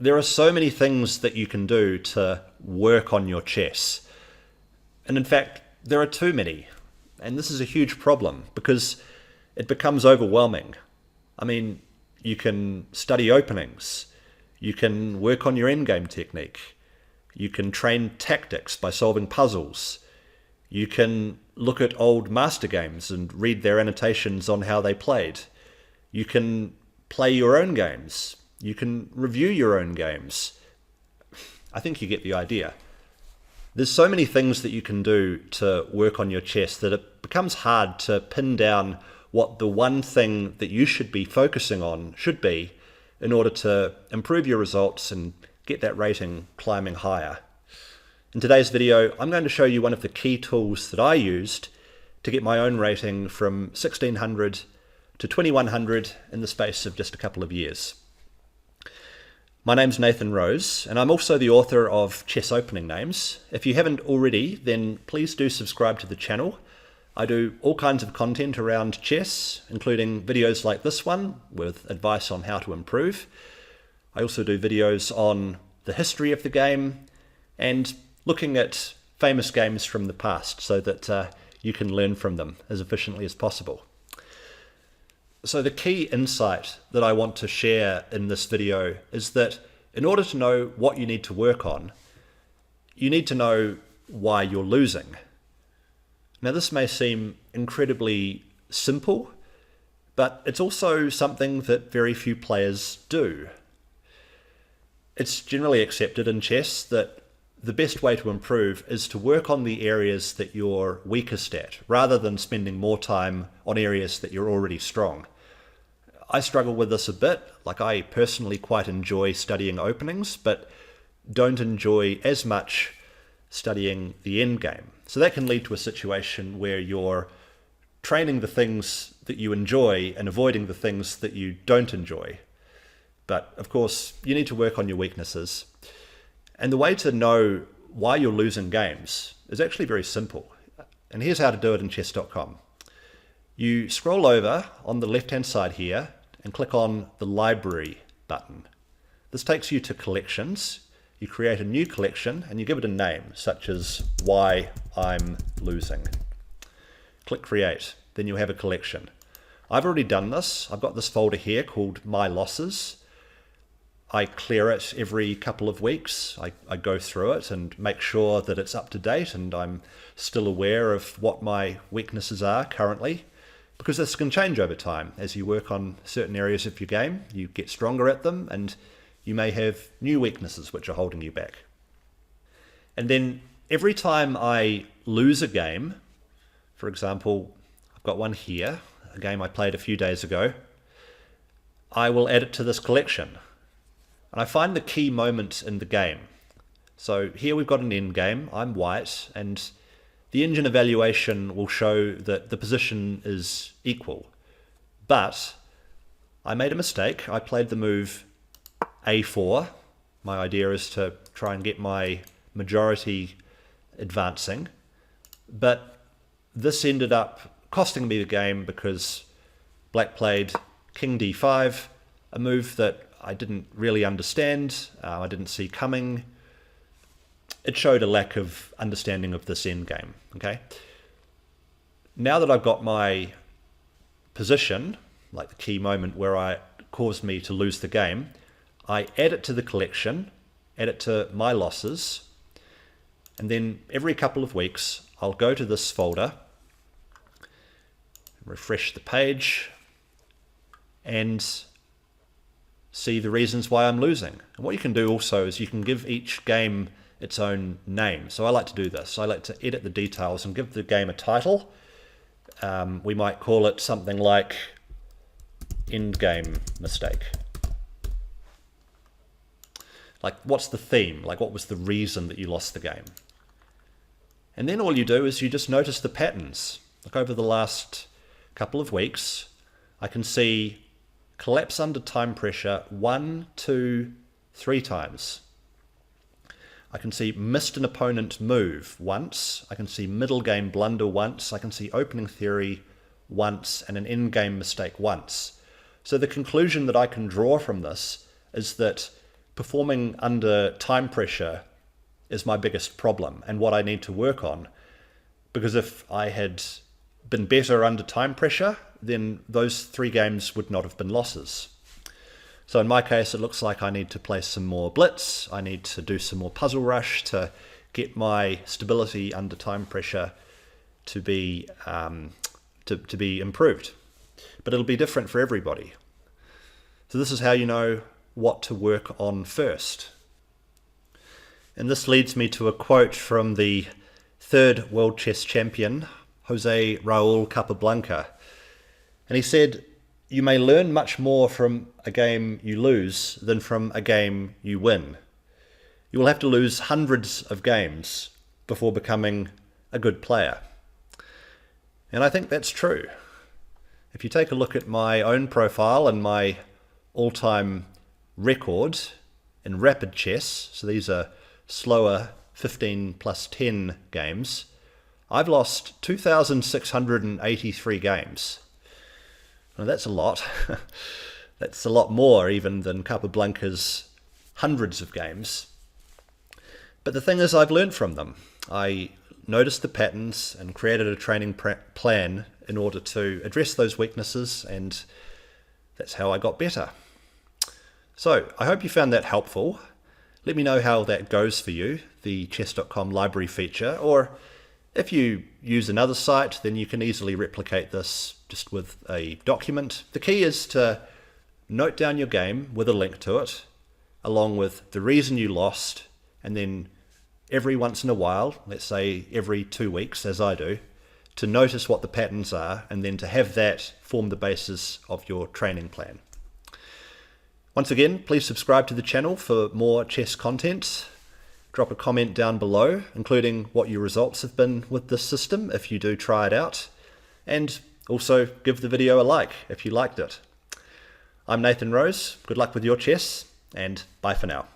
There are so many things that you can do to work on your chess. And in fact, there are too many. And this is a huge problem because it becomes overwhelming. I mean, you can study openings. You can work on your endgame technique. You can train tactics by solving puzzles. You can look at old master games and read their annotations on how they played. You can play your own games. You can review your own games. I think you get the idea. There's so many things that you can do to work on your chess that it becomes hard to pin down what the one thing that you should be focusing on should be in order to improve your results and get that rating climbing higher. In today's video, I'm going to show you one of the key tools that I used to get my own rating from 1600 to 2100 in the space of just a couple of years. My name's Nathan Rose, and I'm also the author of Chess Opening Names. If you haven't already, then please do subscribe to the channel. I do all kinds of content around chess, including videos like this one with advice on how to improve. I also do videos on the history of the game and looking at famous games from the past so that you can learn from them as efficiently as possible. So the key insight that I want to share in this video is that in order to know what you need to work on, you need to know why you're losing. Now this may seem incredibly simple, but it's also something that very few players do. It's generally accepted in chess that the best way to improve is to work on the areas that you're weakest at, rather than spending more time on areas that you're already strong. I struggle with this a bit. Like, I personally quite enjoy studying openings, but don't enjoy as much studying the endgame. So that can lead to a situation where you're training the things that you enjoy and avoiding the things that you don't enjoy. But of course, you need to work on your weaknesses. And the way to know why you're losing games is actually very simple. And here's how to do it in chess.com. You scroll over on the left-hand side here and click on the Library button. This takes you to Collections. You create a new collection and you give it a name, such as Why I'm Losing. Click Create. Then you'll have a collection. I've already done this. I've got this folder here called My Losses. I clear it every couple of weeks. I go through it and make sure that it's up to date and I'm still aware of what my weaknesses are currently, because this can change over time. As you work on certain areas of your game, you get stronger at them and you may have new weaknesses which are holding you back. And then every time I lose a game, for example, I've got one here, a game I played a few days ago, I will add it to this collection. And I find the key moment in the game. So here we've got an end game. I'm white, and the engine evaluation will show that the position is equal. But I made a mistake. I played the move A4. My idea is to try and get my majority advancing. But this ended up costing me the game because black played King D5, a move that I didn't really understand, I didn't see coming. It showed a lack of understanding of this endgame, okay? Now that I've got my position, like the key moment where it caused me to lose the game, I add it to the collection, add it to My Losses, and then every couple of weeks I'll go to this folder, refresh the page, and see the reasons why I'm losing. And what you can do also is you can give each game its own name. So I like to do this. I like to edit the details and give the game a title. We might call it something like Endgame Mistake. Like, what's the theme? Like, what was the reason that you lost the game? And then all you do is you just notice the patterns. Like, over the last couple of weeks, I can see collapse under time pressure 1, 2, 3 times. I can see missed an opponent move once. I can see middle game blunder once. I can see opening theory once and an end game mistake once. So the conclusion that I can draw from this is that performing under time pressure is my biggest problem and what I need to work on. Because if I had been better under time pressure, then those 3 games would not have been losses. So in my case, it looks like I need to play some more blitz. I need to do some more puzzle rush to get my stability under time pressure to be improved. But it'll be different for everybody. So this is how you know what to work on first. And this leads me to a quote from the 3rd world chess champion, Jose Raul Capablanca. And he said, "You may learn much more from a game you lose than from a game you win. You will have to lose hundreds of games before becoming a good player." And I think that's true. If you take a look at my own profile and my all-time record in rapid chess, so these are slower 15 plus 10 games, I've lost 2,683 games. Now that's a lot. That's a lot more even than Capablanca's hundreds of games. But the thing is, I've learned from them. I noticed the patterns and created a training plan in order to address those weaknesses, and that's how I got better. So I hope you found that helpful. Let me know how that goes for you, the chess.com library feature, or if you use another site, then you can easily replicate this just with a document. The key is to note down your game with a link to it, along with the reason you lost, and then every once in a while, let's say every 2 weeks, as I do, to notice what the patterns are, and then to have that form the basis of your training plan. Once again, please subscribe to the channel for more chess content. Drop a comment down below, including what your results have been with this system if you do try it out. And also give the video a like if you liked it. I'm Nathan Rose. Good luck with your chess, and bye for now.